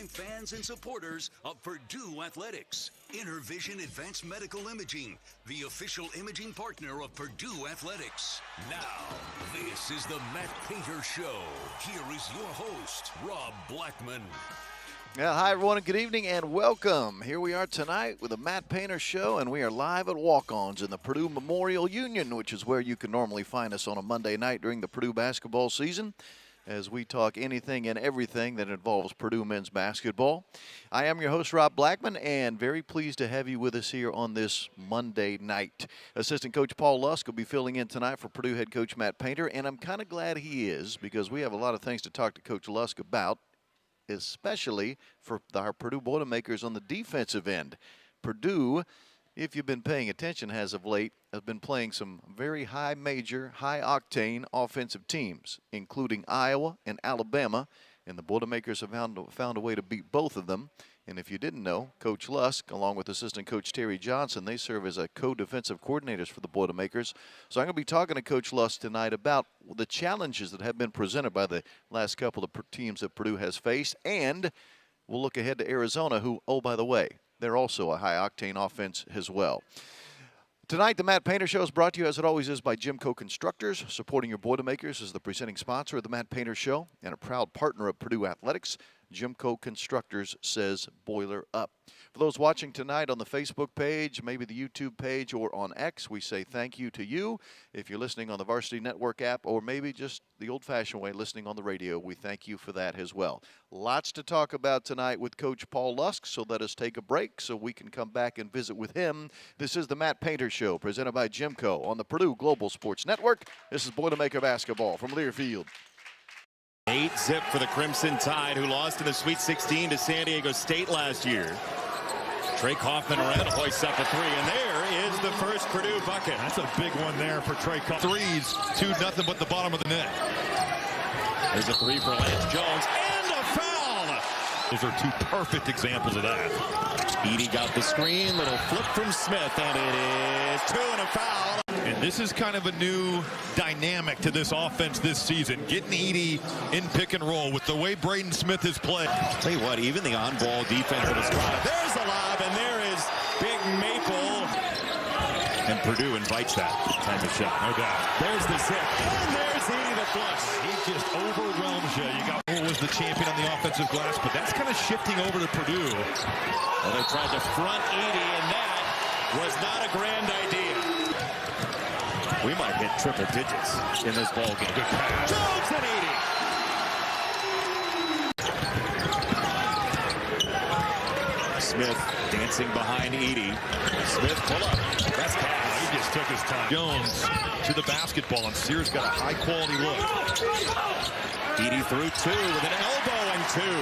and fans and supporters of Purdue Athletics. Intervision Advanced Medical Imaging, the official imaging partner of Purdue Athletics. Now, this is the Matt Painter Show. Here is your host, Rob Blackman. Yeah, hi everyone, and good evening and welcome. Here we are tonight with the Matt Painter Show, and we are live at Walk-Ons in the Purdue Memorial Union, which is where you can normally find us on a Monday night during the Purdue basketball season, as we talk anything and everything that involves Purdue men's basketball. I am your host, Rob Blackman, and very pleased to have you with us here on this Monday night. Assistant Coach Paul Lusk will be filling in tonight for Purdue head coach Matt Painter, and I'm kind of glad he is, because we have a lot of things to talk to Coach Lusk about, especially for our Purdue Boilermakers on the defensive end. Purdue, if you've been paying attention as of late, has been playing some very high major, high octane offensive teams, including Iowa and Alabama, and the Boilermakers have found a way to beat both of them. And if you didn't know, Coach Lusk, along with assistant coach Terry Johnson, they serve as a co-defensive coordinators for the Boilermakers. So I'm going to be talking to Coach Lusk tonight about the challenges that have been presented by the last couple of teams that Purdue has faced. And we'll look ahead to Arizona, who, oh, by the way, they're also a high-octane offense as well. Tonight, the Matt Painter Show is brought to you, as it always is, by GEMCO Constructors. Supporting your Boilermakers is the presenting sponsor of the Matt Painter Show and a proud partner of Purdue Athletics. GEMCO Constructors says boiler up. For those watching tonight on the Facebook page, maybe the YouTube page, or on X, we say thank you to you. If you're listening on the Varsity Network app, or maybe just the old-fashioned way, listening on the radio, we thank you for that as well. Lots to talk about tonight with Coach Paul Lusk, so let us take a break so we can come back and visit with him. This is the Matt Painter Show, presented by GEMCO on the Purdue Global Sports Network. This is Boilermaker basketball from Learfield. 8-zip for the Crimson Tide, who lost in the Sweet 16 to San Diego State last year. Trey Kaufman-Renn hoists up a three, and there is the first Purdue bucket. That's a big one there for Trey Kaufman. Threes, 2-0 but the bottom of the net. There's a three for Lance Jones, and a foul! Those are two perfect examples of that. Edey got the screen, little flip from Smith, and it is two and a foul. And this is kind of a new dynamic to this offense this season. Getting Edey in pick and roll with the way Braden Smith has played. Tell you what, even the on-ball defense of the squad. There's the lob, and there is Big Maple. And Purdue invites that type of shot. No doubt. There's the zip, and there's Edey the flush. He just overwhelms you. You got who was the champion on the offensive glass, but that's kind of shifting over to Purdue. Well, they tried to front Edey, and that was not a grand idea. We might hit triple digits in this ball game. Good pass. Jones and Edey. Smith dancing behind Edey. Smith pull up. That's pass. He just took his time. Jones to the basketball, and Sears got a high-quality look. Edey through two with an elbow and two.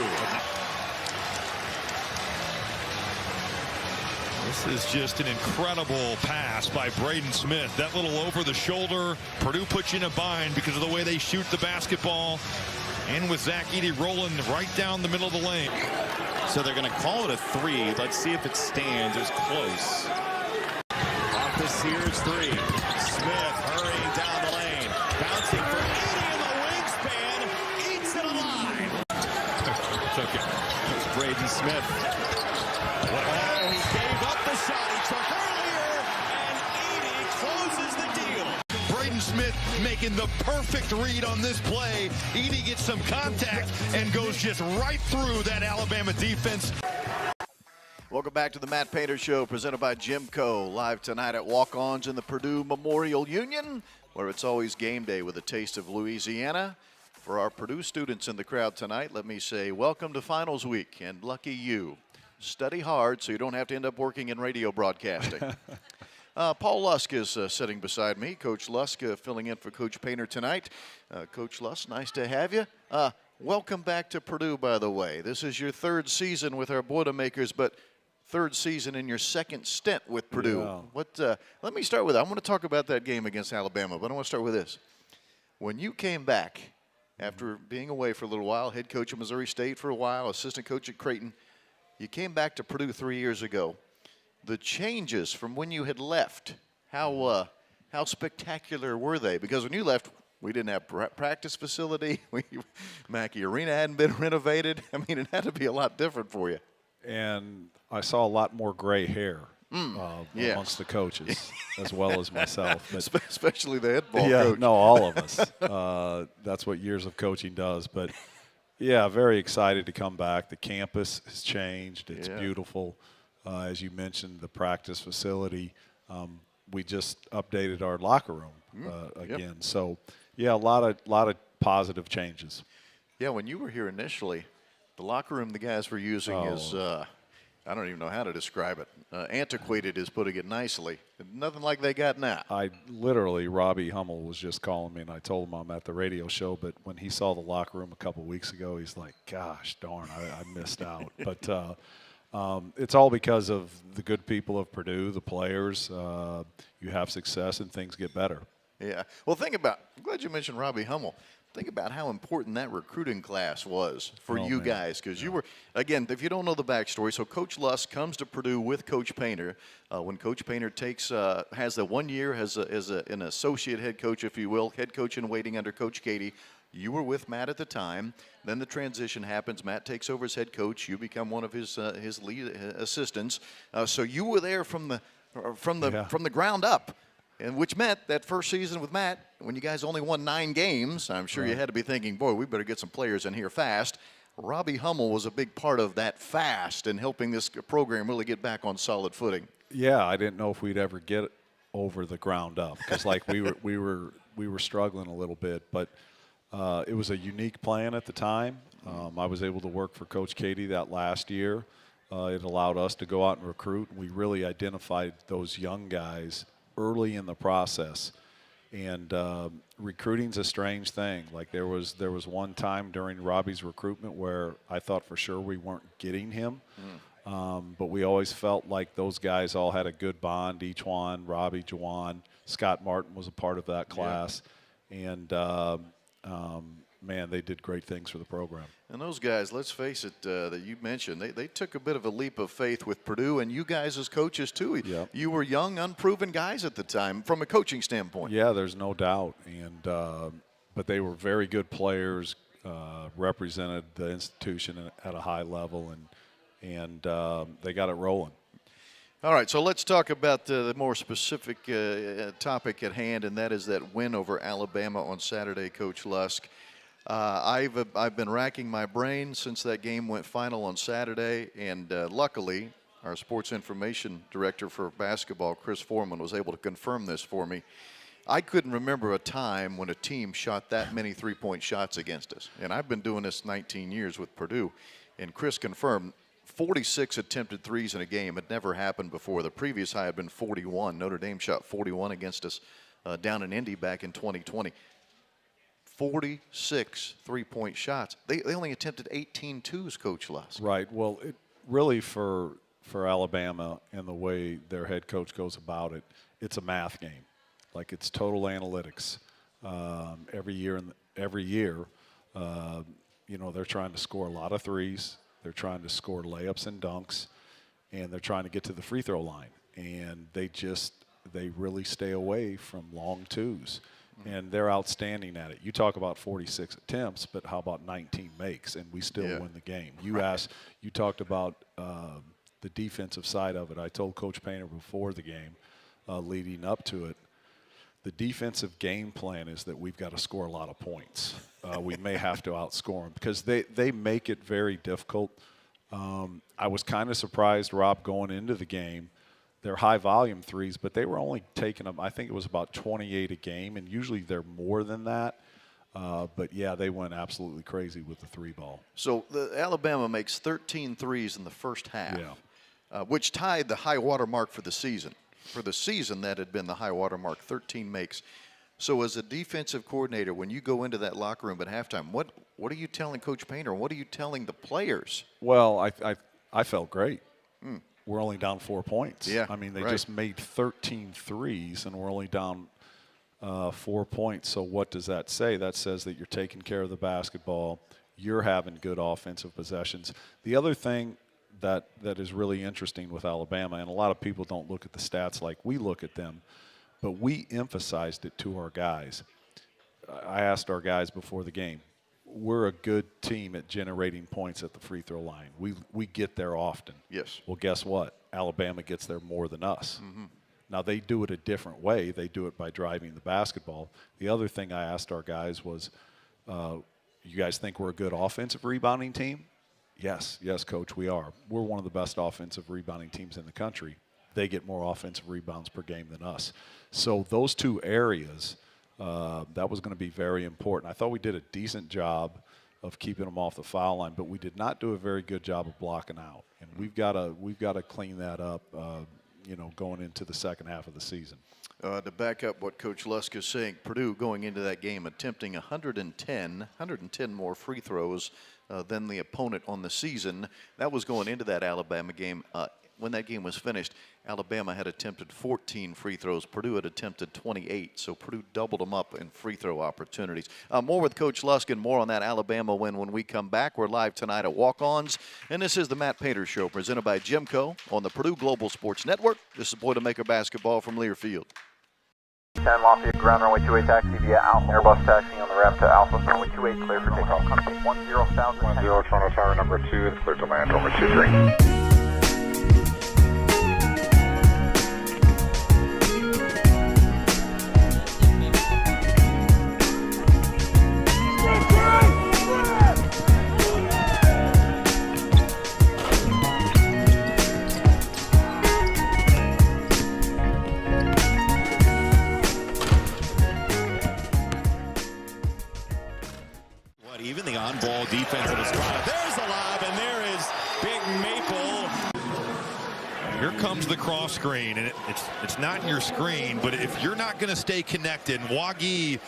This is just an incredible pass by Braden Smith. That little over the shoulder. Purdue puts you in a bind because of the way they shoot the basketball. And with Zach Edey rolling right down the middle of the lane. So they're going to call it a three. Let's see if it stands. It's close. Off the Sears three. Smith hurrying down the lane. Bouncing for Edey in the wingspan. Eats it alive. It's okay. It's Braden Smith. Oh, he gave up the shot he took earlier, and Edey closes the deal. Braden Smith making the perfect read on this play. Edey gets some contact and goes just right through that Alabama defense. Welcome back to the Matt Painter Show, presented by GEMCO, live tonight at Walk-Ons in the Purdue Memorial Union, where it's always game day with a taste of Louisiana. For our Purdue students in the crowd tonight, let me say welcome to finals week, and lucky you. Study hard so you don't have to end up working in radio broadcasting. Paul Lusk is sitting beside me. Coach Lusk filling in for Coach Painter tonight. Coach Lusk, nice to have you. Welcome back to Purdue, by the way. This is your third season with our Boilermakers, but third season in your second stint with Purdue. Yeah. Let me start with that. I want to talk about that game against Alabama, but I want to start with this. When you came back after being away for a little while, head coach at Missouri State for a while, assistant coach at Creighton, you came back to Purdue 3 years ago. The changes from when you had left, how spectacular were they? Because when you left, We didn't have practice facility. Mackey Arena hadn't been renovated. I mean, it had to be a lot different for you. And I saw a lot more gray hair yes. amongst the coaches as well as myself. But especially the head ball yeah, coach. no, all of us. That's what years of coaching does. But, yeah, very excited to come back. The campus has changed. It's beautiful. As you mentioned, the practice facility. We just updated our locker room again. Yep. So, yeah, a lot of positive changes. Yeah, when you were here initially, the locker room the guys were using is, I don't even know how to describe it. Antiquated is putting it nicely. Nothing like they got now. Robbie Hummel was just calling me, and I told him I'm at the radio show, but when he saw the locker room a couple weeks ago, he's like, gosh, darn, I missed out. But it's all because of the good people of Purdue, the players. You have success and things get better. Yeah. Well, I'm glad you mentioned Robbie Hummel. Think about how important that recruiting class was for you guys, because you were, again, if you don't know the backstory, so Coach Lusk comes to Purdue with Coach Painter. When Coach Painter has the 1 year as an associate head coach, if you will, head coach in waiting under Coach Edey. You were with Matt at the time. Then the transition happens. Matt takes over as head coach. You become one of his lead assistants. So you were there from the ground up. And which meant that first season with Matt, when you guys only won 9 games, I'm sure you had to be thinking, boy, we better get some players in here fast. Robbie Hummel was a big part of that fast and helping this program really get back on solid footing. Yeah, I didn't know if we'd ever get over the ground up because, like, we were struggling a little bit, but it was a unique plan at the time. I was able to work for Coach Edey that last year. It allowed us to go out and recruit. We really identified those young guys early in the process, and recruiting's a strange thing. Like there was one time during Robbie's recruitment where I thought for sure we weren't getting him, but we always felt like those guys all had a good bond. Eachwan, Robbie, Jawan, Scott Martin was a part of that class, and man, they did great things for the program. And those guys, let's face it, that you mentioned, they took a bit of a leap of faith with Purdue, and you guys as coaches too. Yep. You were young, unproven guys at the time from a coaching standpoint. Yeah, there's no doubt. And but they were very good players, represented the institution at a high level, and they got it rolling. All right, so let's talk about the more specific topic at hand, and that is that win over Alabama on Saturday, Coach Lusk. I've been racking my brain since that game went final on Saturday, and luckily our sports information director for basketball, Chris Foreman, was able to confirm this for me. I couldn't remember a time when a team shot that many three-point shots against us, and I've been doing this 19 years with Purdue, and Chris confirmed 46 attempted threes in a game. It never happened before. The previous high had been 41. Notre Dame shot 41 against us down in Indy back in 2020. 46 three-point shots. They only attempted 18 twos, Coach Lusk. Right. Well, it really for Alabama and the way their head coach goes about it, it's a math game. Like it's total analytics. Every year, they're trying to score a lot of threes. They're trying to score layups and dunks, and they're trying to get to the free throw line. And they really stay away from long twos. And they're outstanding at it. You talk about 46 attempts, but how about 19 makes, and we still win the game. You talked about the defensive side of it. I told Coach Painter before the game, leading up to it, the defensive game plan is that we've got to score a lot of points. We may have to outscore them because they make it very difficult. I was kind of surprised, Rob, going into the game. They're high-volume threes, but they were only taking them, I think it was about 28 a game, and usually they're more than that. But, yeah, they went absolutely crazy with the three ball. So Alabama makes 13 threes in the first half, which tied the high water mark for the season. For the season, that had been the high water mark, 13 makes. So as a defensive coordinator, when you go into that locker room at halftime, what are you telling Coach Painter, and what are you telling the players? Well, I felt great. We're only down 4 points. Yeah, I mean, they just made 13 threes, and we're only down 4 points. So what does that say? That says that you're taking care of the basketball. You're having good offensive possessions. The other thing that is really interesting with Alabama, and a lot of people don't look at the stats like we look at them, but we emphasized it to our guys. I asked our guys before the game, we're a good team at generating points at the free throw line. We get there often. Yes. Well, guess what? Alabama gets there more than us. Now, they do it a different way. They do it by driving the basketball. The other thing I asked our guys was, you guys think we're a good offensive rebounding team? Yes, Coach, we are. We're one of the best offensive rebounding teams in the country. They get more offensive rebounds per game than us. So those two areas, that was going to be very important. I thought we did a decent job of keeping them off the foul line, but we did not do a very good job of blocking out. And we've got to clean that up, going into the second half of the season. To back up what Coach Lusk is saying, Purdue going into that game attempting 110 more free throws than the opponent on the season. That was going into that Alabama game. When that game was finished, Alabama had attempted 14 free throws. Purdue had attempted 28, so Purdue doubled them up in free throw opportunities. More with Coach Lusk and more on that Alabama win when we come back. We're live tonight at Walk-Ons, and this is the Matt Painter Show presented by GEMCO on the Purdue Global Sports Network. This is Boilermaker Basketball from Learfield. 10 Lafayette, ground runway 28 taxi via Alpha. Airbus taxiing on the ramp to Alpha, runway 28, clear for takeoff. Contact 10,000. 10, Toronto Tower number 2, and clear to land, over 23. Even the on-ball defense of Estrada. There's the lob, and there is Big Maple. Here comes the cross screen, and it's not in your screen, but if you're not going to stay connected, Wagi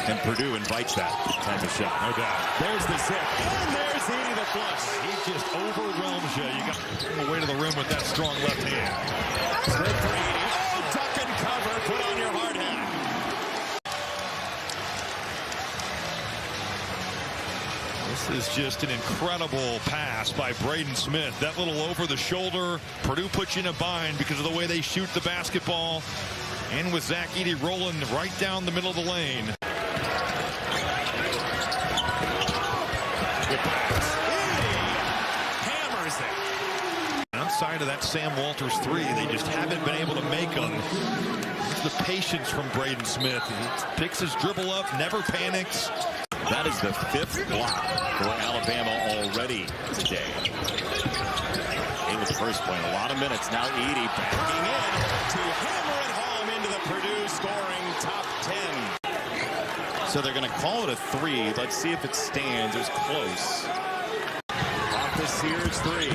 And Purdue invites that type of shot, no doubt. There's the zip, and there's Edey the flush. he just overwhelms you. You got the way to the rim with that strong left hand. Smith for Edey. Oh, duck and cover. Put on your hard hat. This is just an incredible pass by Braden Smith. That little over the shoulder. Purdue puts you in a bind because of the way they shoot the basketball. And with Zach Edey rolling right down the middle of the lane. Good pass. Edey hammers it. Outside of that Sam Walters three, they just haven't been able to make them. The patience from Braden Smith. He picks his dribble up, never panics. That is the fifth block for Alabama already today. With the first point, a lot of minutes. Now Edey backing in to hammer it home into the Purdue scoring top 10. So they're going to call it a three. Let's see if it stands. It was close. Off the Sears three.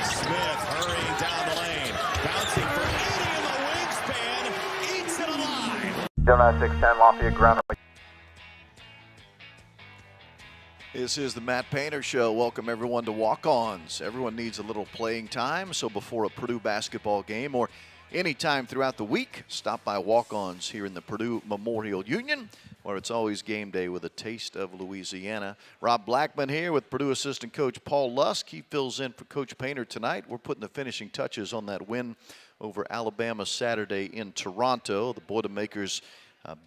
Smith hurrying down the lane. Bouncing for Edey in the wingspan. Eats it alive. Gemini 610 Lafayette, ground runway. This is the Matt Painter Show. Welcome everyone to Walk-Ons. Everyone needs a little playing time, so before a Purdue basketball game or any time throughout the week, stop by Walk-Ons here in the Purdue Memorial Union, where it's always game day with a taste of Louisiana. Rob Blackman here with Purdue assistant coach Paul Lusk. He fills in for Coach Painter tonight. We're putting the finishing touches on that win over Alabama Saturday in Toronto. The Boilermakers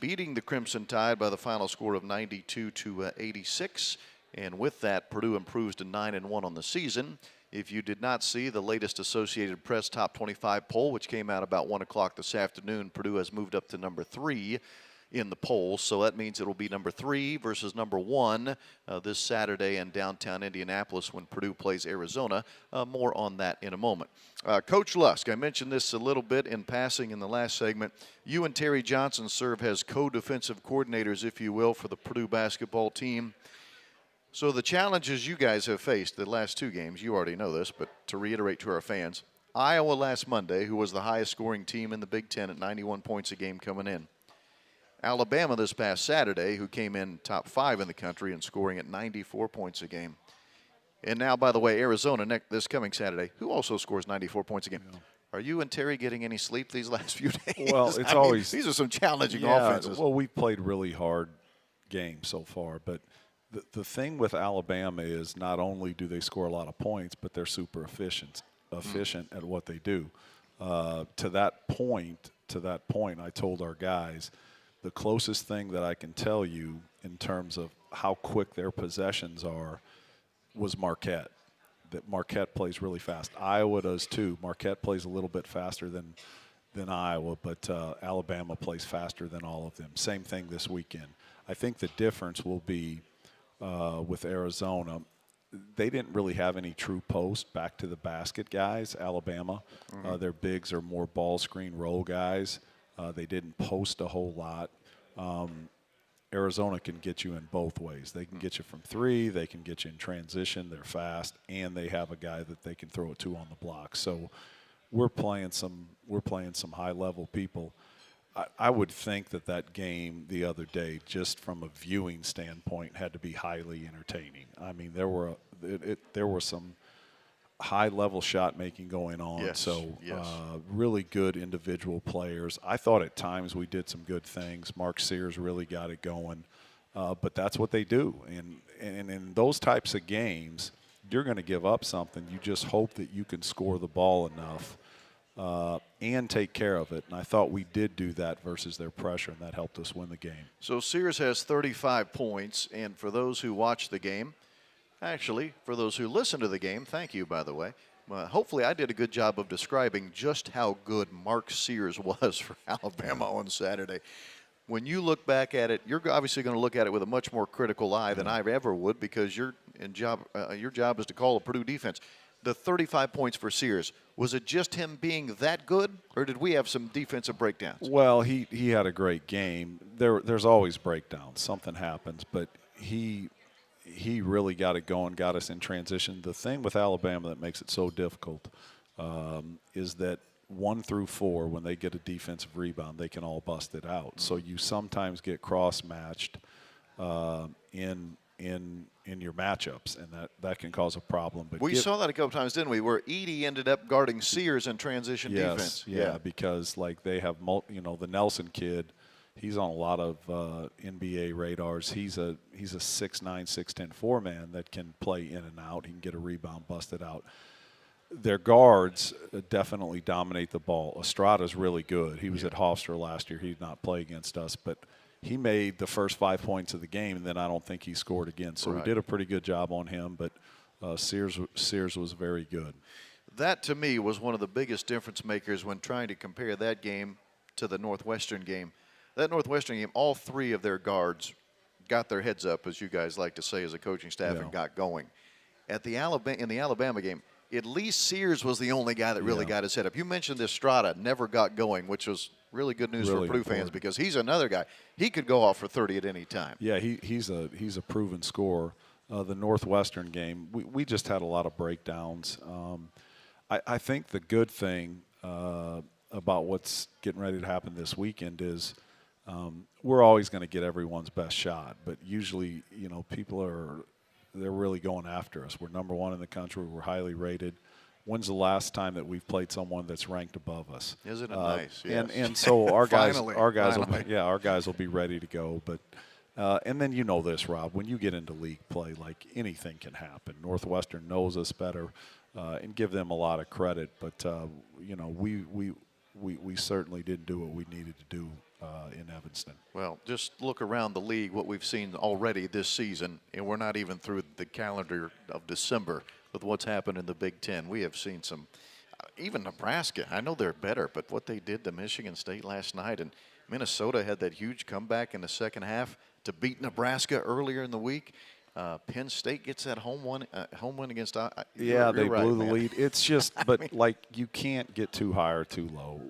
beating the Crimson Tide by the final score of 92-86. And with that, Purdue improves to 9-1 on the season. If you did not see the latest Associated Press Top 25 poll, which came out about 1 o'clock this afternoon, Purdue has moved up to number 3 in the poll. So that means it will be number 3 versus number 1 this Saturday in downtown Indianapolis when Purdue plays Arizona. More on that in a moment. Coach Lusk, I mentioned this a little bit in passing in the last segment. You and Terry Johnson serve as co-defensive coordinators, if you will, for the Purdue basketball team. So the challenges you guys have faced the last 2 games, you already know this, but to reiterate to our fans, Iowa last Monday, who was the highest scoring team in the Big Ten at 91 points a game coming in. Alabama this past Saturday, who came in top 5 in the country and scoring at 94 points a game. And now, by the way, Arizona this coming Saturday, who also scores 94 points a game. Yeah. Are you and Terry getting any sleep these last few days? Well, it's always these are some challenging offenses. Well, we've played really hard games so far, but the thing with Alabama is not only do they score a lot of points, but they're super efficient at what they do. To that point, I told our guys, the closest thing that I can tell you in terms of how quick their possessions are was Marquette. That Marquette plays really fast. Iowa does too. Marquette plays a little bit faster than Iowa, but Alabama plays faster than all of them. Same thing this weekend. I think the difference will be with Arizona. They didn't really have any true post back to the basket guys, Alabama. Their bigs are more ball screen roll guys. They didn't post a whole lot. Arizona can get you in both ways. They can get you from three, they can get you in transition, they're fast, and they have a guy that they can throw it to on the block. So we're playing some high-level people. I would think that game the other day, just from a viewing standpoint, had to be highly entertaining. I mean, there were some high-level shot making going on. Yes, so yes. Really good individual players. I thought at times we did some good things. Mark Sears really got it going, but that's what they do. And in those types of games, you're going to give up something. You just hope that you can score the ball enough and take care of it. And I thought we did do that versus their pressure, and that helped us win the game. So Sears has 35 points, and for those who watch the game, actually, for those who listen to the game, thank you, by the way. Hopefully I did a good job of describing just how good Mark Sears was for Alabama on Saturday. When you look back at it, you're obviously going to look at it with a much more critical eye than I ever would, because your job is to call a Purdue defense. The 35 points for Sears, was it just him being that good, or did we have some defensive breakdowns? Well, he had a great game. There's always breakdowns. Something happens, but he really got it going, got us in transition. The thing with Alabama that makes it so difficult is that 1 through 4, when they get a defensive rebound, they can all bust it out. So you sometimes get cross-matched in your matchups, and that can cause a problem. But we saw that a couple times, didn't we, where Edey ended up guarding Sears in transition defense. Yeah, because like they have, the Nelson kid. He's on a lot of NBA radars. He's a 6'9", 6'10" four-man that can play in and out. He can get a rebound, bust it out. Their guards definitely dominate the ball. Estrada's really good. He was at Hofstra last year. He did not play against us, but he made the first 5 points of the game, and then I don't think he scored again. So we did a pretty good job on him, but Sears was very good. That, to me, was one of the biggest difference makers when trying to compare that game to the Northwestern game. That Northwestern game, all three of their guards got their heads up, as you guys like to say as a coaching staff, and got going. In the Alabama game, at least Sears was the only guy that really got his head up. You mentioned Estrada never got going, which was really good news for Purdue fans, because he's another guy. He could go off for 30 at any time. Yeah, he's a proven scorer. The Northwestern game, we just had a lot of breakdowns. I think the good thing about what's getting ready to happen this weekend is we're always going to get everyone's best shot, but usually, people they're really going after us. We're number 1 in the country. We're highly rated. When's the last time that we've played someone that's ranked above us? Isn't it nice? Yes. And so our guys, Finally. our guys will be ready to go. But and then this, Rob, when you get into league play, like anything can happen. Northwestern knows us better, and give them a lot of credit. But we certainly didn't do what we needed to do in Evanston. Well, just look around the league, what we've seen already this season, and we're not even through the calendar of December with what's happened in the Big Ten. We have seen some, even Nebraska, I know they're better, but what they did to Michigan State last night, and Minnesota had that huge comeback in the second half to beat Nebraska earlier in the week. Penn State gets that home win against. They blew the man. lead. It's just, but you can't get too high or too low.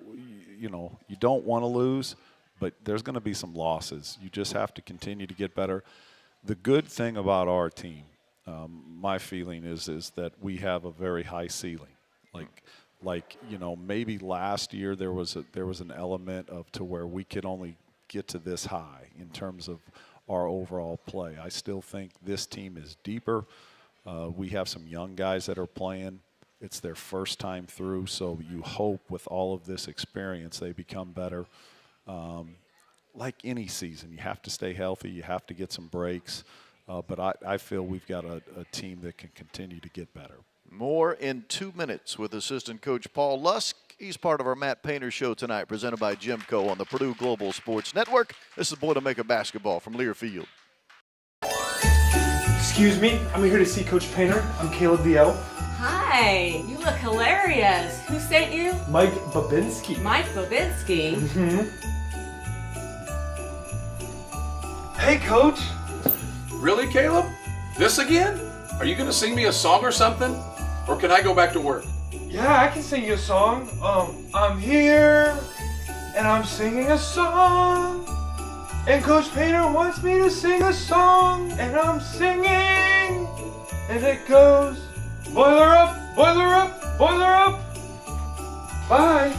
You don't want to lose, but there's going to be some losses. You just have to continue to get better. The good thing about our team, my feeling is that we have a very high ceiling. Maybe last year there was an element to where we could only get to this high in terms of our overall play. I still think this team is deeper. We have some young guys that are playing. It's their first time through, so you hope with all of this experience they become better. Like any season, you have to stay healthy. You have to get some breaks. But I feel we've got a team that can continue to get better. More in 2 minutes with assistant coach Paul Lusk He's part of our Matt Painter Show tonight, presented by GEMCO on the Purdue Global Sports Network. This is Boilermaker Basketball from Learfield. Excuse me, I'm here to see Coach Painter. I'm Caleb the Elf. Hi, you look hilarious. Who sent you? Mike Babinski. Mike Babinski? Hey, Coach. Really, Caleb? This again? Are you going to sing me a song or something? Or can I go back to work? Yeah, I can sing you a song. I'm here, and I'm singing a song. And Coach Painter wants me to sing a song, and I'm singing. And it goes, boiler up, boiler up, boiler up. Bye.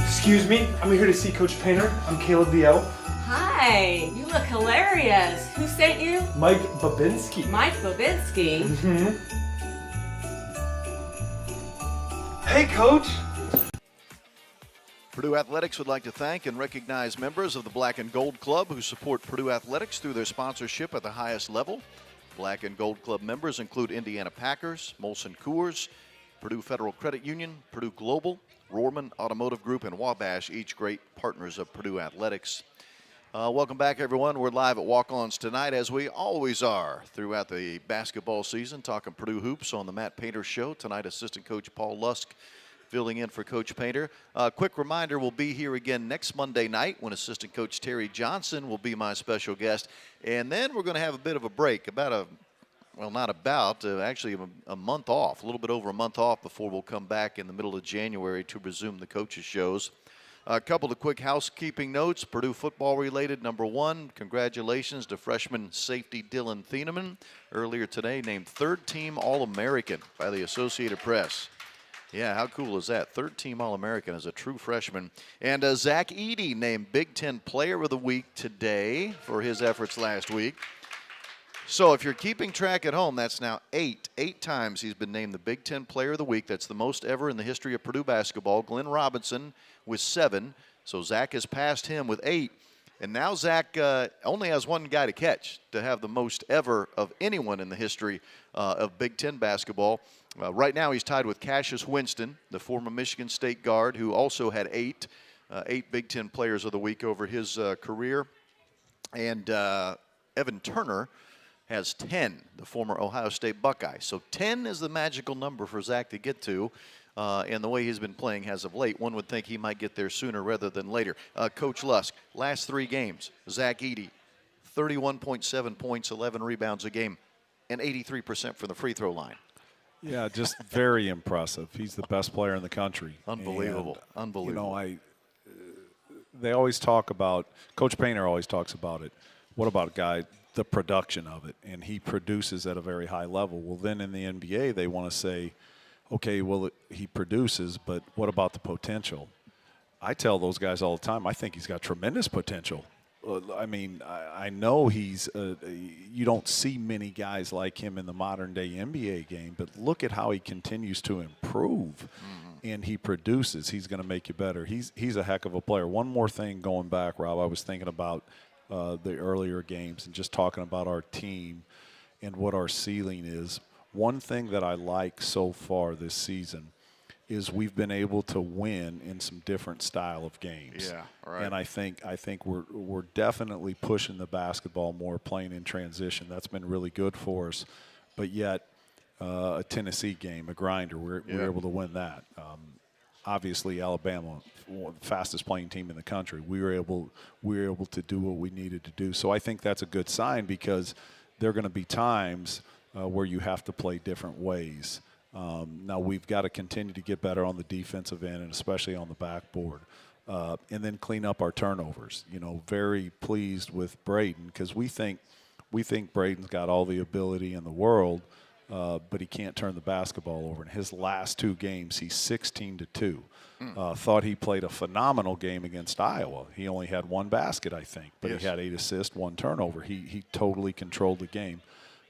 Excuse me, I'm here to see Coach Painter. I'm Caleb the Elf. Hi, you look hilarious. Who sent you? Mike Babinski. Mike Babinski? Hey, Coach. Purdue Athletics would like to thank and recognize members of the Black and Gold Club who support Purdue Athletics through their sponsorship at the highest level. Black and Gold Club members include Indiana Packers, Molson Coors, Purdue Federal Credit Union, Purdue Global, Rohrman Automotive Group, and Wabash, each great partners of Purdue Athletics. Welcome back, everyone. We're live at Walk-Ons tonight, as we always are throughout the basketball season, talking Purdue hoops on the Matt Painter Show. Tonight, assistant coach Paul Lusk filling in for Coach Painter. Quick reminder, we'll be here again next Monday night when assistant coach Terry Johnson will be my special guest. And then we're going to have a bit of a break, actually a month off, a little bit over a month off before we'll come back in the middle of January to resume the coaches' shows. A couple of quick housekeeping notes, Purdue football related. Number one, congratulations to freshman safety Dylan Thieneman, earlier today named third-team All-American by the Associated Press. Yeah, how cool is that? Third-team All-American as a true freshman. And Zach Edey named Big Ten Player of the Week today for his efforts last week. So if you're keeping track at home, that's now eight times he's been named the Big Ten Player of the Week. That's the most ever in the history of Purdue basketball. Glenn Robinson with 7. So Zach has passed him with 8. And now Zach only has one guy to catch to have the most ever of anyone in the history of Big Ten basketball. Right now he's tied with Cassius Winston, the former Michigan State guard, who also had 8 Big Ten Players of the Week over his career. And Evan Turner has 10, the former Ohio State Buckeye. So 10 is the magical number for Zach to get to, and the way he's been playing as of late, one would think he might get there sooner rather than later. Coach Lusk, last 3 games, Zach Edey, 31.7 points, 11 rebounds a game, and 83% from the free throw line. Yeah, just very impressive. He's the best player in the country. Unbelievable. And, Unbelievable. You know, they always talk about, Coach Painter always talks about it. What about a guy, the production of it, and he produces at a very high level. Well, then in the NBA, they want to say, okay, well, he produces, but what about the potential? I tell those guys all the time, I think he's got tremendous potential. I mean, I know he's you don't see many guys like him in the modern-day NBA game, but look at how he continues to improve, and he produces. He's going to make you better. He's a heck of a player. One more thing going back, Rob, I was thinking about the earlier games and just talking about our team and what our ceiling is. One thing that I like so far this season is we've been able to win in some different style of games. Yeah, right. And I think we're definitely pushing the basketball more, playing in transition. That's been really good for us. But yet, a Tennessee game, a grinder, we're able to win that. Obviously, Alabama, the fastest playing team in the country, we were able to do what we needed to do. So I think that's a good sign, because there are going to be times where you have to play different ways. Now we've got to continue to get better on the defensive end, and especially on the backboard, and then clean up our turnovers. Very pleased with Braden, because we think Braden's got all the ability in the world, but he can't turn the basketball over. In his last 2 games, he's 16-2. Thought he played a phenomenal game against Iowa. He only had 1 basket, I think, but he had 8 assists, 1 turnover. He totally controlled the game.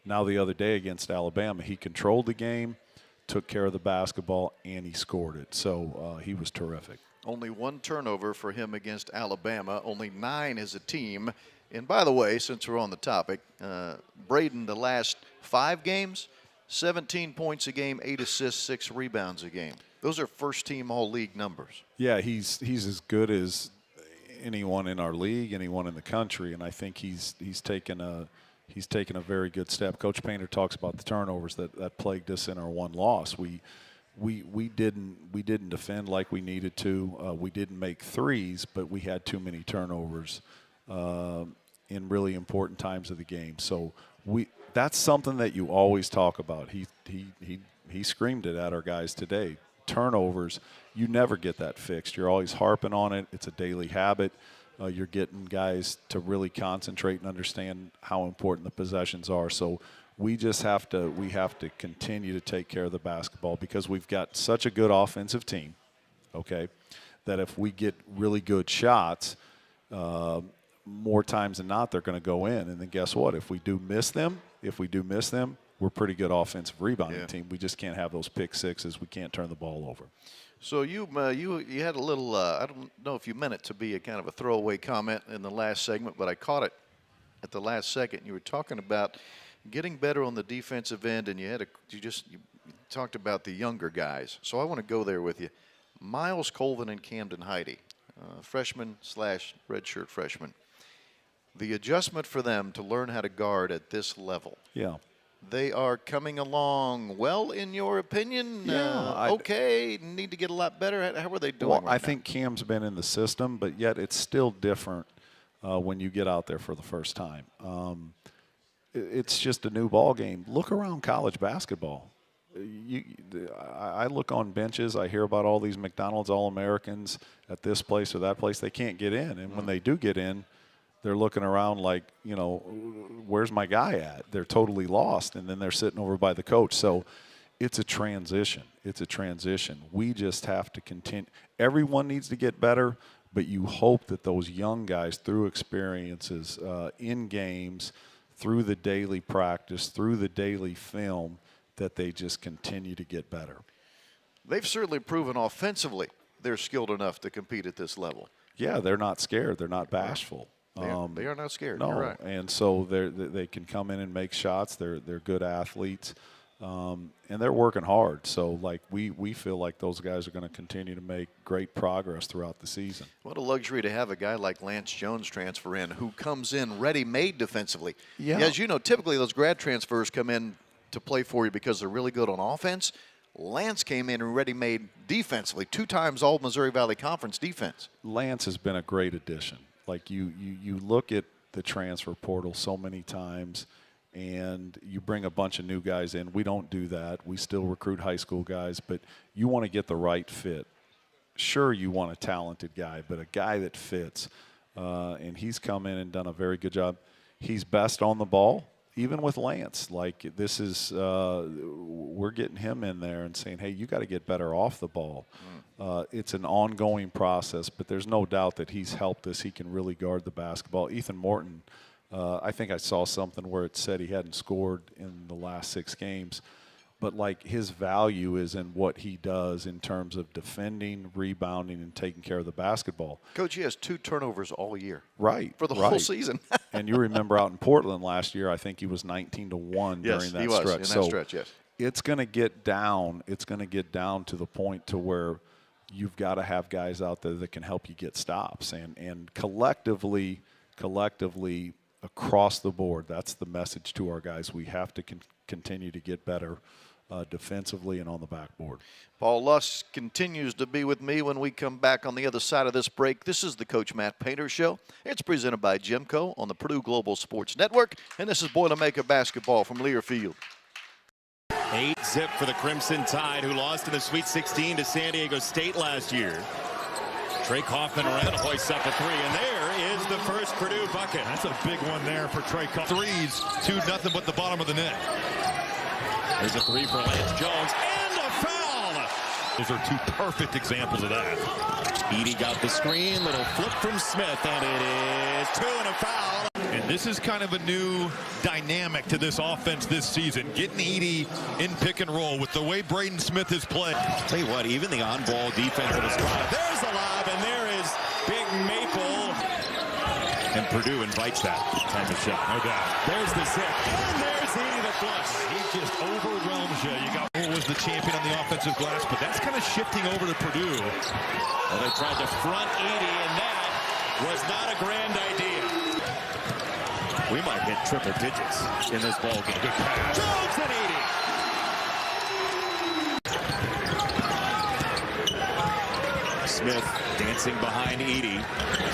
Now the other day against Alabama, he controlled the game, took care of the basketball, and he scored it. So he was terrific. Only 1 turnover for him against Alabama, only 9 as a team. And by the way, since we're on the topic, Braden, the last 5 games, 17 points a game, 8 assists, 6 rebounds a game. Those are first-team all-league numbers. Yeah, he's as good as anyone in our league, anyone in the country, and I think he's taken a very good step. Coach Painter talks about the turnovers that plagued us in our 1 loss. We didn't defend like we needed to. We didn't make threes, but we had too many turnovers in really important times of the game. So that's something that you always talk about. He screamed it at our guys today. Turnovers, you never get that fixed. You're always harping on it. It's a daily habit. You're getting guys to really concentrate and understand how important the possessions are. So we have to continue to take care of the basketball, because we've got such a good offensive team, okay, that if we get really good shots, more times than not, they're going to go in. And then guess what? If we do miss them, we're a pretty good offensive rebounding team. We just can't have those pick sixes. We can't turn the ball over. So you had a little, I don't know if you meant it to be a kind of a throwaway comment in the last segment, but I caught it at the last second. You were talking about getting better on the defensive end, and you talked about the younger guys. So I want to go there with you. Miles Colvin and Camden Heide, freshman / redshirt freshman. The adjustment for them to learn how to guard at this level. Yeah. They are coming along well, in your opinion? Yeah. Okay, need to get a lot better. How are they doing? Well, right I think Cam's been in the system, but yet it's still different when you get out there for the first time. It's just a new ball game. Look around college basketball. I look on benches. I hear about all these McDonald's All-Americans at this place or that place. They can't get in, and when they do get in, they're looking around like, where's my guy at? They're totally lost, and then they're sitting over by the coach. So it's a transition. We just have to continue. Everyone needs to get better, but you hope that those young guys, through experiences in games, through the daily practice, through the daily film, that they just continue to get better. They've certainly proven offensively they're skilled enough to compete at this level. Yeah, they're not scared. They're not bashful. They are not scared. No, You're right. And so they can come in and make shots. They're good athletes, and they're working hard. So we feel like those guys are going to continue to make great progress throughout the season. What a luxury to have a guy like Lance Jones transfer in, who comes in ready-made defensively. Yeah. As you know, typically those grad transfers come in to play for you because they're really good on offense. Lance came in and ready-made defensively, 2 times all Missouri Valley Conference defense. Lance has been a great addition. Like you look at the transfer portal so many times, and you bring a bunch of new guys in. We don't do that. We still recruit high school guys, but you want to get the right fit. Sure, you want a talented guy, but a guy that fits. And he's come in and done a very good job. He's best on the ball, even with Lance. Like this is, we're getting him in there and saying, hey, you got to get better off the ball. It's an ongoing process, but there's no doubt that he's helped us. He can really guard the basketball. Ethan Morton, I think I saw something where it said he hadn't scored in the last 6 games, but like his value is in what he does in terms of defending, rebounding, and taking care of the basketball. Coach, he has 2 turnovers all year. Right. For the whole season. And you remember out in Portland last year, I think he was 19-1 during that stretch. In that stretch, yes. it's going to get down. It's going to get down to the point to where you've got to have guys out there that can help you get stops. And collectively, across the board, that's the message to our guys. We have to continue to get better defensively and on the backboard. Paul Lusk continues to be with me when we come back on the other side of this break. This is the Coach Matt Painter Show. It's presented by GEMCO on the Purdue Global Sports Network. And this is Boilermaker basketball from Learfield. 8-zip for the Crimson Tide, who lost in the Sweet 16 to San Diego State last year. Trey Kaufman-Wren hoists up a three, and there is the first Purdue bucket. That's a big one there for Trey Kaufman. Threes, 2-0 but the bottom of the net. There's a three for Lance Jones, and a foul! Those are two perfect examples of that. Edey got the screen, little flip from Smith, and it is 2 and a foul. And this is kind of a new dynamic to this offense this season. Getting Edey in pick and roll with the way Braden Smith has played. Tell you what, even the on-ball defense of Estrada. There's the lob, and there is Big Maple. And Purdue invites that time of shot. No doubt. There's the zip, and there's Edey the flush. He just overwhelms you. You got who was the champion on the offensive glass, but that's kind of shifting over to Purdue. Well, they tried to front Edey, and that was not a grand idea. We might hit triple digits in this ball game. Good pass. Jones and Edey. Smith dancing behind Edey.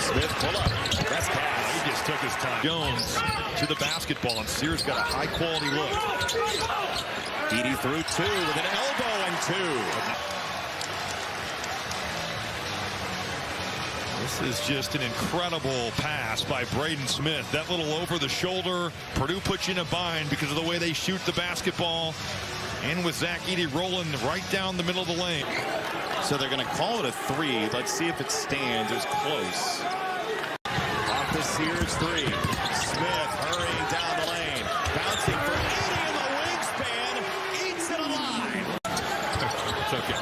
Smith pull up. That's pass. He just took his time. Jones to the basketball, and Sears got a high-quality look. Edey through two with an elbow and two. This is just an incredible pass by Braden Smith. That little over the shoulder. Purdue puts you in a bind because of the way they shoot the basketball. And with Zach Edey rolling right down the middle of the lane. So they're going to call it a three. Let's see if it stands. It's close. Off the Sears three. Smith hurrying down the lane. Bouncing for Edey in the wingspan. Eats it alive. It's okay.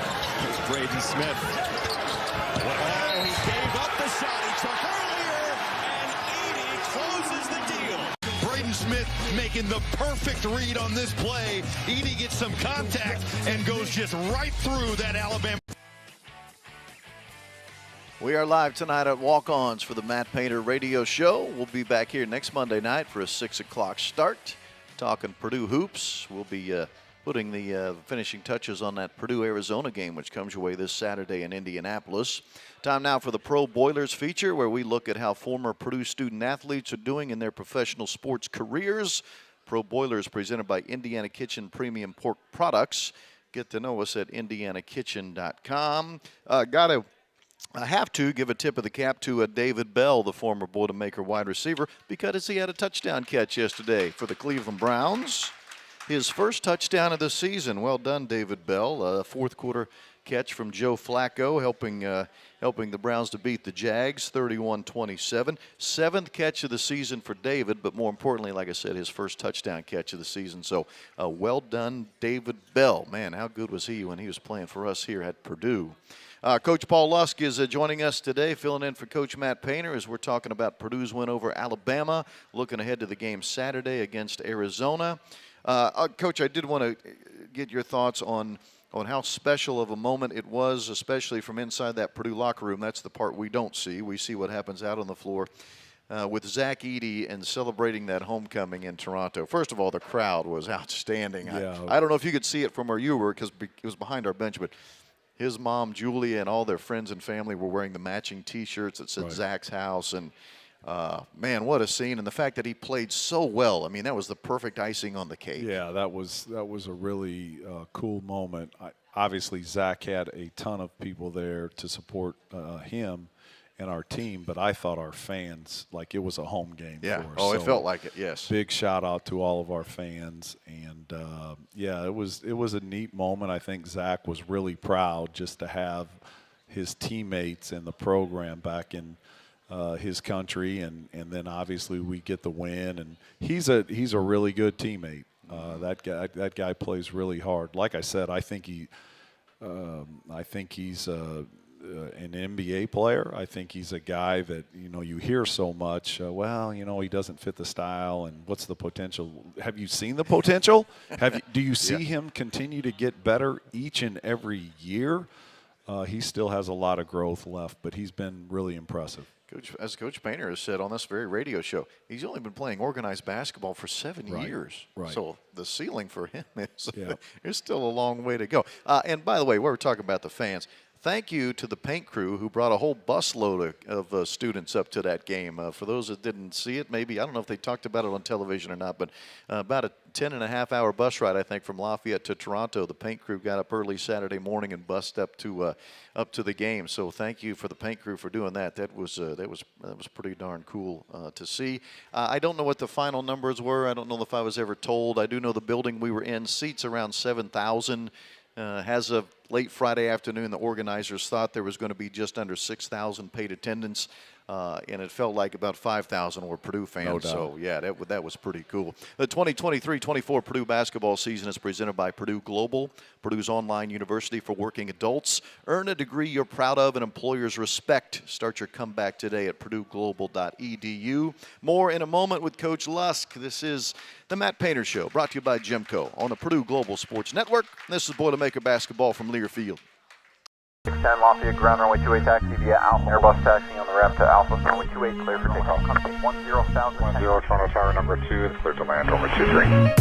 It's Braden Smith. Oh, he gave up the shot he took earlier, and Edey closes the deal. Braden Smith making the perfect read on this play. Edey gets some contact and goes just right through that Alabama. We are live tonight at Walk-Ons for the Matt Painter Radio Show. We'll be back here next Monday night for a 6 o'clock start, talking Purdue hoops. We'll be putting the finishing touches on that Purdue-Arizona game, which comes your way this Saturday in Indianapolis. Time now for the Pro Boilers feature, where we look at how former Purdue student-athletes are doing in their professional sports careers. Pro Boilers presented by Indiana Kitchen Premium Pork Products. Get to know us at indianakitchen.com. I have to give a tip of the cap to David Bell, the former Boilermaker wide receiver, because he had a touchdown catch yesterday for the Cleveland Browns. His first touchdown of the season. Well done, David Bell. Fourth quarter catch from Joe Flacco, helping the Browns to beat the Jags 31-27. Seventh catch of the season for David, but more importantly, like I said, his first touchdown catch of the season. So well done, David Bell. Man, how good was he when he was playing for us here at Purdue? Coach Paul Lusk is joining us today, filling in for Coach Matt Painter as we're talking about Purdue's win over Alabama, looking ahead to the game Saturday against Arizona. Coach, I did want to get your thoughts on how special of a moment it was, especially from inside that Purdue locker room. That's the part we don't see. We see what happens out on the floor with Zach Edey and celebrating that homecoming in Toronto. First of all, the crowd was outstanding. Yeah. I don't know if you could see it from where you were because it was behind our bench, but his mom, Julia, and all their friends and family were wearing the matching T-shirts that said Zach's house. And, man, what a scene. And the fact that he played so well, I mean, that was the perfect icing on the cake. Yeah, that was a really cool moment. Obviously, Zach had a ton of people there to support him and our team, but I thought our fans, like, it was a home game for us. Oh, it felt like it, yes. Big shout-out to all of our fans. And, yeah, it was a neat moment. I think Zach was really proud just to have his teammates and the program back in his country. And then, obviously, we get the win. And he's a really good teammate. That guy plays really hard. Like I said, I think he's an NBA player. I think he's a guy that, you hear so much, he doesn't fit the style, and what's the potential? Have you seen the potential? Do you see him continue to get better each and every year? He still has a lot of growth left, but he's been really impressive. As Coach Painter has said on this very radio show, he's only been playing organized basketball for 7 years. Right. So the ceiling for him is there's still a long way to go. And by the way, we're talking about the fans. Thank you to the paint crew who brought a whole busload of students up to that game. For those that didn't see it, maybe, I don't know if they talked about it on television or not, but about a 10-and-a-half-hour bus ride, I think, from Lafayette to Toronto. The paint crew got up early Saturday morning and bussed up to the game. So thank you for the paint crew for doing that. That was pretty darn cool to see. I don't know what the final numbers were. I don't know if I was ever told. I do know the building we were in seats around 7,000. As of late Friday afternoon, the organizers thought there was going to be just under 6,000 paid attendance, and it felt like about 5,000 were Purdue fans. No doubt. So, yeah, that was pretty cool. The 2023-24 Purdue basketball season is presented by Purdue Global, Purdue's online university for working adults. Earn a degree you're proud of and employers respect. Start your comeback today at purdueglobal.edu. More in a moment with Coach Lusk. This is the Matt Painter Show, brought to you by GEMCO on the Purdue Global Sports Network. This is Boilermaker basketball from Learfield. 610 Lafayette, ground runway 28 taxi via Alpha, Airbus taxiing on the ramp to Alpha, runway 28, clear for takeoff. Company 10,000. 10, Toronto Tower number 2, it's clear to land, over 23.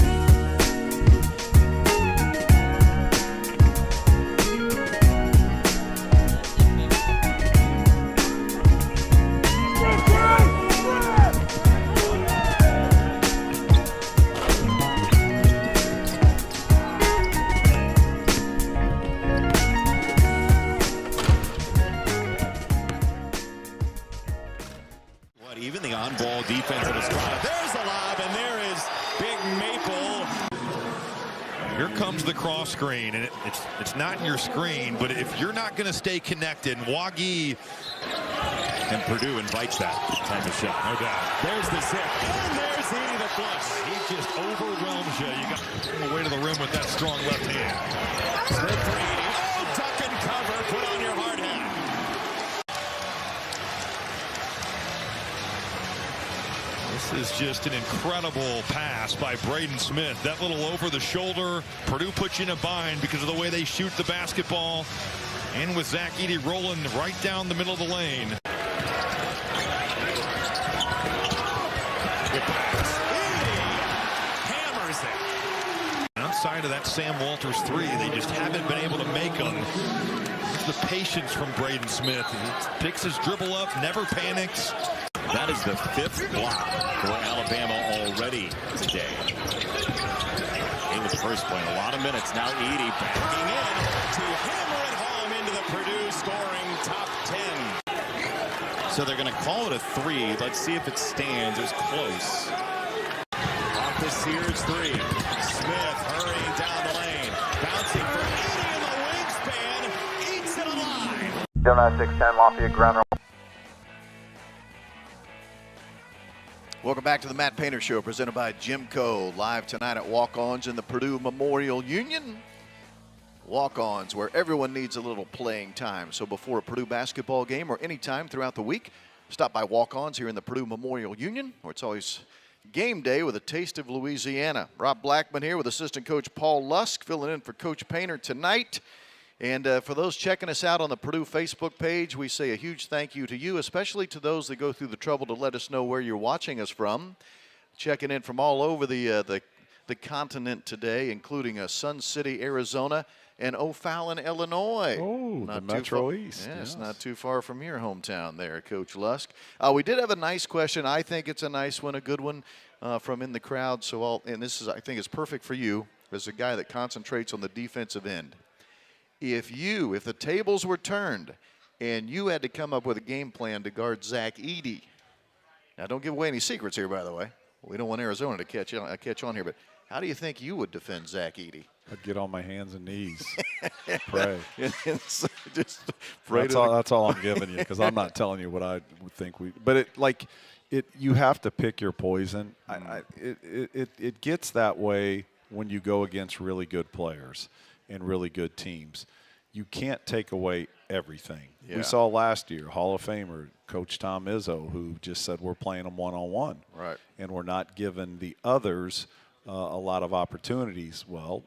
Even the on-ball defense of Estrada. There's the lob, and there is Big Maple. Here comes the cross screen, and it's not in your screen, but if you're not going to stay connected, Wagi And Purdue invites that time to shot. No doubt. There's the zip, and there's Edey the flush. He just overwhelms you. You got the way to the rim with that strong left hand. Smith for Edey. Oh, duck and cover. Put on your hard hat. This is just an incredible pass by Braden Smith. That little over the shoulder. Purdue puts you in a bind because of the way they shoot the basketball. And with Zach Edey rolling right down the middle of the lane. Good pass. Edey hammers it. Outside of that Sam Walters three, they just haven't been able to make them. The patience from Braden Smith. He picks his dribble up, never panics. That is the 5th block for Alabama already today. With the first point, a lot of minutes. Now Edey backing in to hammer it home into the Purdue scoring top 10. So they're going to call it a 3. Let's see if it stands. It was close. Off the Sears 3. Smith hurrying down the lane. Bouncing for Edey in the wingspan. Eats it alive. Gemini 610 Lafayette, ground runway. Welcome back to the Matt Painter Show, presented by GEMCO, live tonight at Walk-Ons in the Purdue Memorial Union. Walk-Ons, where everyone needs a little playing time. So before a Purdue basketball game or any time throughout the week, stop by Walk-Ons here in the Purdue Memorial Union, where it's always game day with a taste of Louisiana. Rob Blackman here with assistant coach Paul Lusk, filling in for Coach Painter tonight. And for those checking us out on the Purdue Facebook page, we say a huge thank you to you, especially to those that go through the trouble to let us know where you're watching us from. Checking in from all over the continent today, including Sun City, Arizona, and O'Fallon, Illinois. Oh, not the Metro East. Yes, not too far from your hometown there, Coach Lusk. We did have a nice question. I think it's a nice one, a good one from in the crowd. So this is, I think, is perfect for you as a guy that concentrates on the defensive end. If the tables were turned and you had to come up with a game plan to guard Zach Edey, now don't give away any secrets here, by the way. We don't want Arizona to catch on here, but how do you think you would defend Zach Edey? I'd get on my hands and knees, pray. Just pray. That's all I'm giving you, because I'm not telling you what I would think But you have to pick your poison. It gets that way when you go against really good players and really good teams. you can't take away everything. Yeah. We saw last year, Hall of Famer, Coach Tom Izzo, who just said we're playing them one-on-one. Right. And we're not giving the others a lot of opportunities. Well,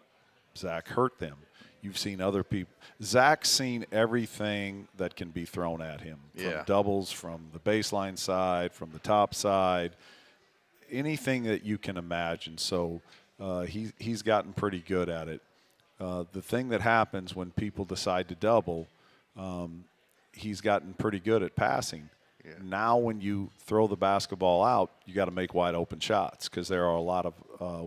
Zach hurt them. You've seen other people. Zach's seen everything that can be thrown at him. From doubles, from the baseline side, from the top side, anything that you can imagine. So he's gotten pretty good at it. The thing that happens when people decide to double, he's gotten pretty good at passing. Yeah. Now when you throw the basketball out, you got to make wide open shots because there are a lot of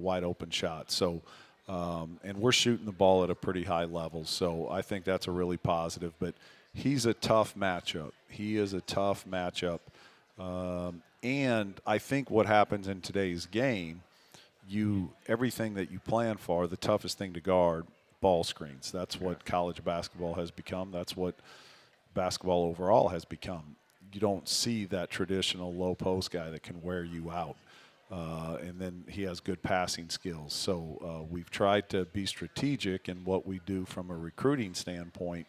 wide open shots. So, and we're shooting the ball at a pretty high level. So I think that's a really positive. But he's a tough matchup. He is a tough matchup. And I think what happens in today's game, everything that you plan for, the toughest thing to guard, ball screens. That's what college basketball has become. That's what basketball overall has become. You don't see that traditional low post guy that can wear you out. And then he has good passing skills. So we've tried to be strategic in what we do from a recruiting standpoint.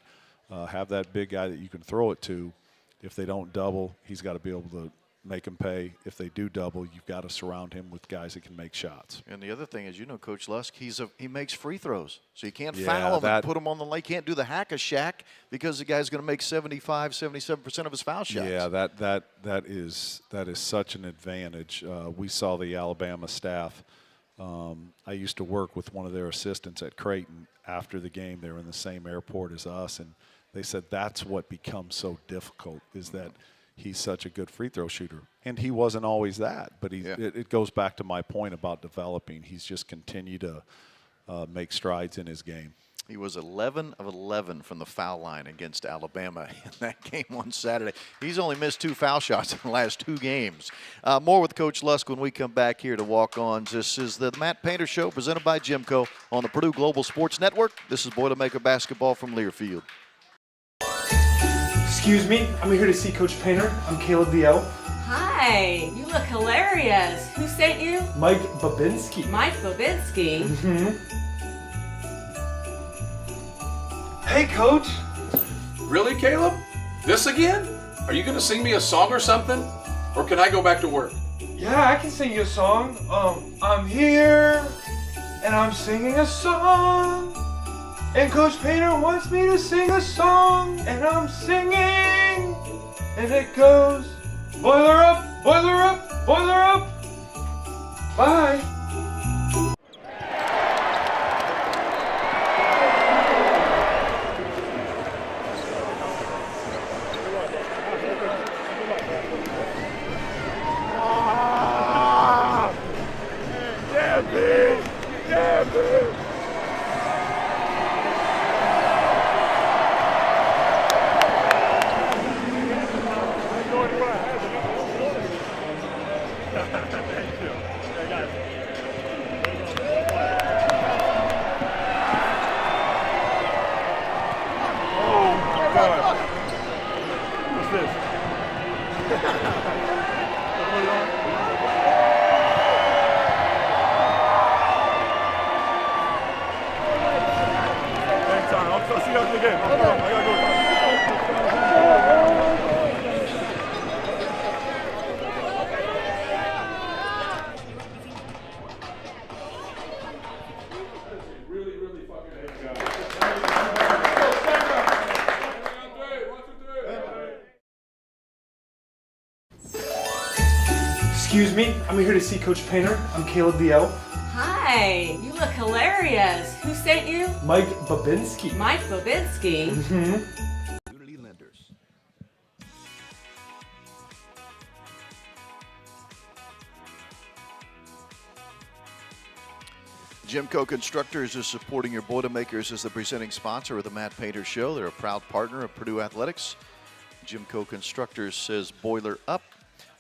Have that big guy that you can throw it to. If they don't double, he's got to be able to make him pay. If they do double, you've got to surround him with guys that can make shots. And the other thing is, Coach Lusk, he makes free throws. So you can't foul him and put him on the line. You can't do the hack-a-shack because the guy's going to make 75, 77% of his foul shots. Yeah, that is such an advantage. We saw the Alabama staff. I used to work with one of their assistants at Creighton. After the game, they were in the same airport as us, and they said that's what becomes so difficult is that he's such a good free throw shooter. And he wasn't always that, but it goes back to my point about developing. He's just continued to make strides in his game. He was 11 of 11 from the foul line against Alabama in that game on Saturday. He's only missed 2 foul shots in the last 2 games. More with Coach Lusk when we come back here to Walk-Ons. This is the Matt Painter Show presented by GEMCO on the Purdue Global Sports Network. This is Boilermaker Basketball from Learfield. Excuse me, I'm here to see Coach Painter. I'm Caleb the Elf. Hi, you look hilarious. Who sent you? Mike Babinski. Mike Babinski? Mm-hmm. Hey, Coach. Really, Caleb? This again? Are you going to sing me a song or something? Or can I go back to work? Yeah, I can sing you a song. I'm here, and I'm singing a song. And Coach Painter wants me to sing a song, and I'm singing. And it goes, boiler up, boiler up, boiler up. Bye. Excuse me, I'm here to see Coach Painter. I'm Caleb the Elf. Hi, you look hilarious. Who sent you? Mike Babinski. Mike Babinski? Mm-hmm. Community lenders. GEMCO Constructors is supporting your Boilermakers as the presenting sponsor of the Matt Painter Show. They're a proud partner of Purdue Athletics. GEMCO Constructors says boiler up.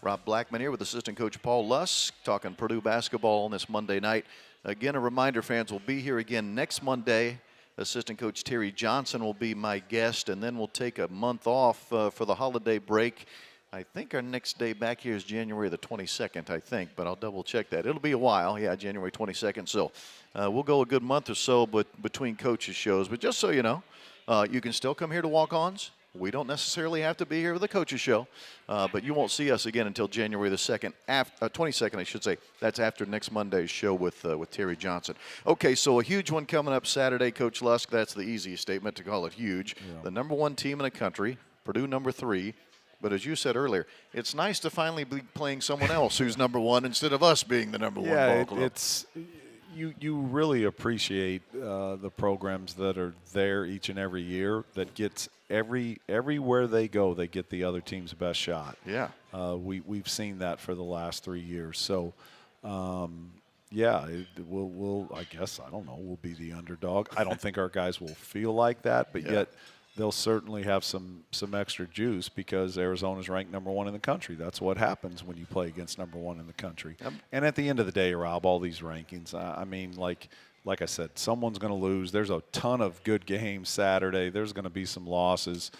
Rob Blackman here with assistant coach Paul Lusk talking Purdue basketball on this Monday night. Again, a reminder, fans, we'll be here again next Monday. Assistant coach Terry Johnson will be my guest, and then we'll take a month off for the holiday break. I think our next day back here is January the 22nd, I think, but I'll double check that. It'll be a while, yeah, January 22nd. So we'll go a good month or so between coaches' shows. But just so you know, You can still come here to walk-ons. We don't necessarily have to be here for the coaches show, but you won't see us again until January the 22nd, I should say. That's after next Monday's show with Terry Johnson. Okay, so a huge one coming up Saturday, Coach Lusk. That's the easiest statement to call it huge. Yeah. The #1 team in the country, Purdue #3. But as you said earlier, it's nice to finally be playing someone else who's '1 instead of us being the #1 ball club. It's you really appreciate the programs that are there each and every year that gets everywhere they go, they get the other team's best shot. Yeah. We've seen that for the last 3 years. So, yeah, we'll I guess, I don't know, we'll be the underdog. I don't think our guys will feel like that, but yet they'll certainly have some extra juice because Arizona's ranked #1 in the country. That's what happens when you play against #1 in the country. And at the end of the day, Rob, all these rankings, I mean, like I said, someone's going to lose. There's a ton of good games Saturday. There's going to be some losses.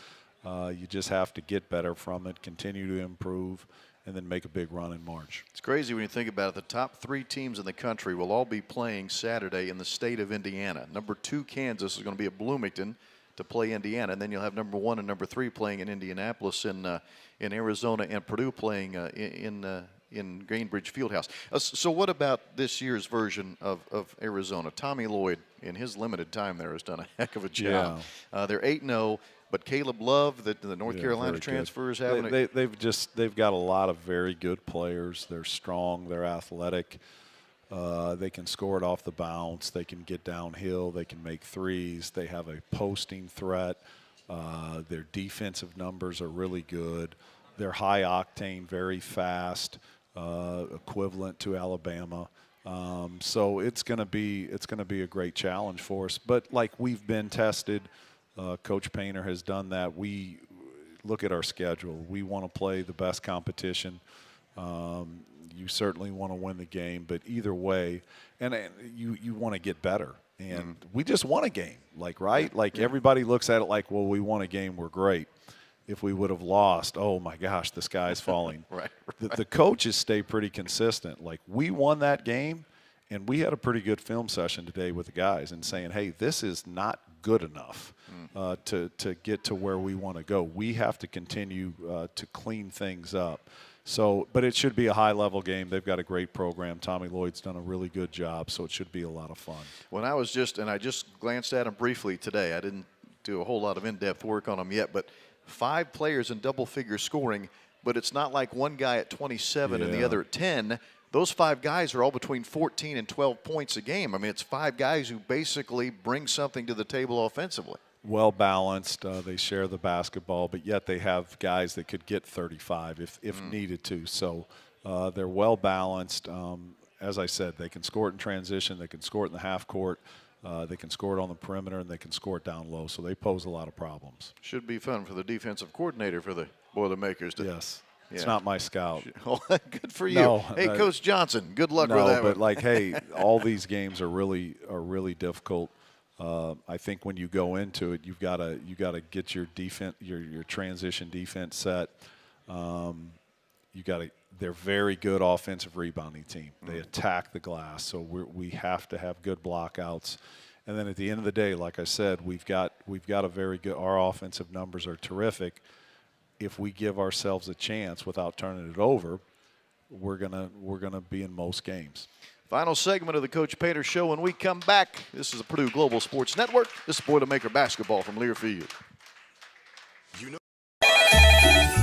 You just have to get better from it, continue to improve, and then make a big run in March. It's crazy when you think about it. The top 3 teams in the country will all be playing Saturday in the state of Indiana. #2, Kansas, is going to be at Bloomington to play Indiana, and then you'll have #1 and #3 playing in Indianapolis, in Arizona, and Purdue playing in Gainbridge Fieldhouse. So what about this year's version of Arizona? Tommy Lloyd, in his limited time there, has done a heck of a job. Yeah. They're 8-0, but Caleb Love, the North Carolina transfer, is having they've got a lot of very good players. They're strong. They're athletic. They can score it off the bounce. They can get downhill. They can make threes. They have a posting threat. Their defensive numbers are really good. They're high octane, very fast, equivalent to Alabama. So it's going to be a great challenge for us. But like we've been tested, Coach Painter has done that. We look at our schedule. We want to play the best competition. You certainly want to win the game, but either way, and you want to get better. And we just won a game, right? Everybody looks at it like, well, we won a game, we're great. If we would have lost, oh my gosh, the sky's falling. Right. The coaches stay pretty consistent. We won that game, and we had a pretty good film session today with the guys and saying, hey, this is not good enough to get to where we want to go. We have to continue to clean things up. So, but it should be a high-level game. They've got a great program. Tommy Lloyd's done a really good job, so it should be a lot of fun. When I just glanced at them briefly today. I didn't do a whole lot of in-depth work on them yet, but 5 players in double-figure scoring, but it's not like one guy at 27 and the other at 10. Those 5 guys are all between 14 and 12 points a game. I mean, it's 5 guys who basically bring something to the table offensively. Well balanced. They share the basketball, but yet they have guys that could get 35 if needed to. So they're well balanced. As I said, they can score it in transition. They can score it in the half court. They can score it on the perimeter, and they can score it down low. So they pose a lot of problems. Should be fun for the defensive coordinator for the Boilermakers. Yes. It's not my scout. Good for you. No, hey, Coach Johnson, good luck with that. No, but hey, all these games are really difficult. I think when you go into it, you got to get your defense, your transition defense set. They're very good offensive rebounding team. They attack the glass, so we have to have good blockouts. And then at the end of the day, like I said, we've got a very good. Our offensive numbers are terrific. If we give ourselves a chance without turning it over, we're gonna be in most games. Final segment of the Coach Painter Show. When we come back, this is the Purdue Global Sports Network. This is Boilermaker basketball from Learfield.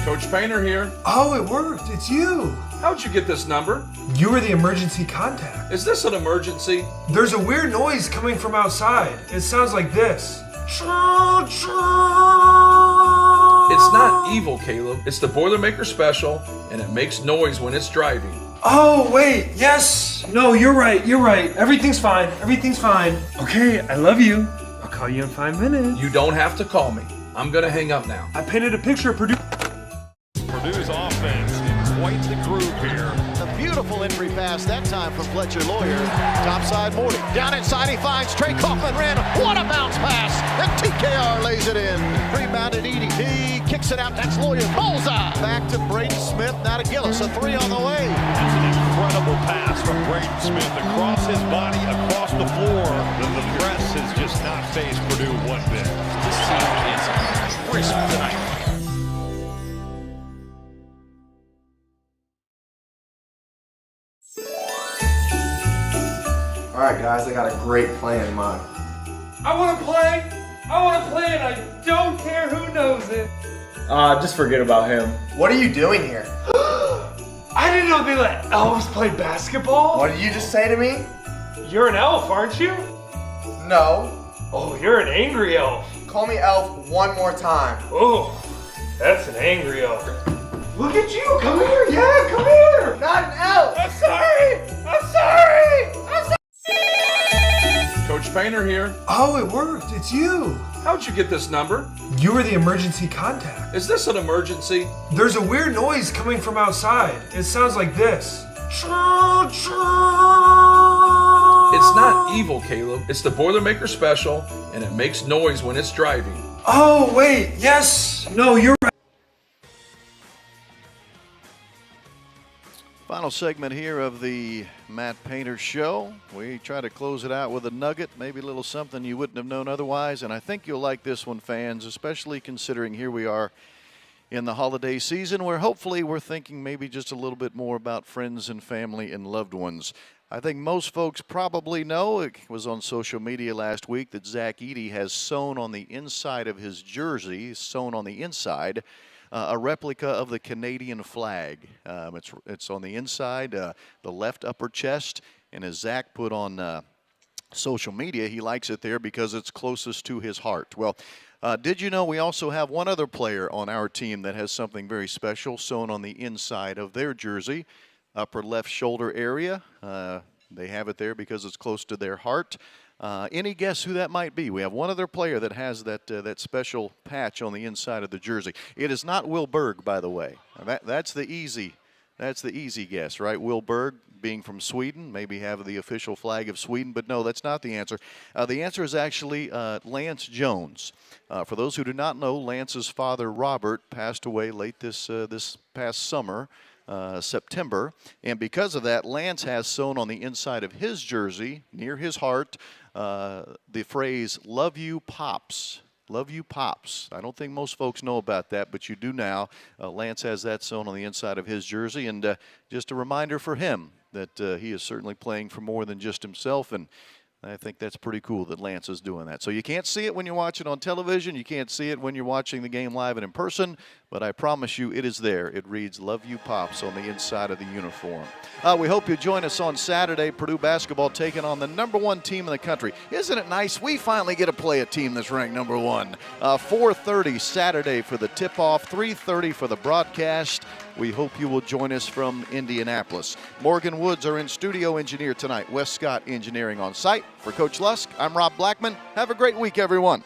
Coach Painter here. Oh, it worked. It's you. How'd you get this number? You were the emergency contact. Is this an emergency? There's a weird noise coming from outside. It sounds like this. It's not evil, Caleb. It's the Boilermaker Special, and it makes noise when it's driving. Oh, wait. Yes. No, you're right. Everything's fine. Okay, I love you. I'll call you in 5 minutes. You don't have to call me. I'm going to hang up now. I painted a picture of Purdue. Purdue's offense in quite the groove here. A beautiful entry pass that time from Fletcher Lawyer. Topside Morty. Down inside he finds Trey Kaufman-Wren. What a bounce pass. And TKR lays it in. Rebounded Edey. He kicks it out. That's Lawyer. Bullseye. Back to Braden Smith. Now to Gillis. A 3 on the way. That's an incredible pass from Braden Smith across his body, across the floor. The press has just not faced Purdue one bit. team is crisp tonight. All right, guys, I got a great plan in mind. I want to play, and I don't care who knows it. Just forget about him. What are you doing here? I didn't know they let elves play basketball. What did you just say to me? You're an elf, aren't you? No. Oh, you're an angry elf. Call me elf one more time. Oh, that's an angry elf. Look at you, come here, yeah, come here. Not an elf. I'm sorry, I'm sorry, I'm sorry. Coach Painter here. Oh, it worked, it's you. How'd you get this number? You were the emergency contact. Is this an emergency? There's a weird noise coming from outside. It sounds like this. It's not evil, Caleb. It's the Boilermaker Special, and it makes noise when it's driving. Oh, wait, yes. No, you're right. Final segment here of the Matt Painter Show. We try to close it out with a nugget, maybe a little something you wouldn't have known otherwise. And I think you'll like this one, fans, especially considering here we are in the holiday season where hopefully we're thinking maybe just a little bit more about friends and family and loved ones. I think most folks probably know, it was on social media last week, that Zach Edey has sewn on the inside of his jersey, a replica of the Canadian flag. It's on the inside, the left upper chest, and as Zach put on social media, he likes it there because it's closest to his heart. Well, did you know we also have one other player on our team that has something very special sewn on the inside of their jersey, upper left shoulder area. They have it there because it's close to their heart. Any guess who that might be? We have one other player that has that special patch on the inside of the jersey. It is not Will Berg, by the way. That's the easy guess, right? Will Berg, being from Sweden, maybe have the official flag of Sweden, but no, that's not the answer. The answer is actually Lance Jones. For those who do not know, Lance's father, Robert, passed away late this past summer. September, and because of that, Lance has sewn on the inside of his jersey, near his heart, the phrase, "Love you, Pops." Love you, Pops. I don't think most folks know about that, but you do now. Lance has that sewn on the inside of his jersey, and just a reminder for him that he is certainly playing for more than just himself, and I think that's pretty cool that Lance is doing that. So you can't see it when you watch it on television. You can't see it when you're watching the game live and in person, but I promise you it is there. It reads, "Love you, Pops," on the inside of the uniform. We hope you join us on Saturday. Purdue basketball taking on the #1 team in the country. Isn't it nice? We finally get to play a team that's ranked #1. 4:30 Saturday for the tip-off, 3:30 for the broadcast. We hope you will join us from Indianapolis. Morgan Woods, our in-studio engineer tonight. Wes Scott engineering on site. For Coach Lusk, I'm Rob Blackman. Have a great week, everyone.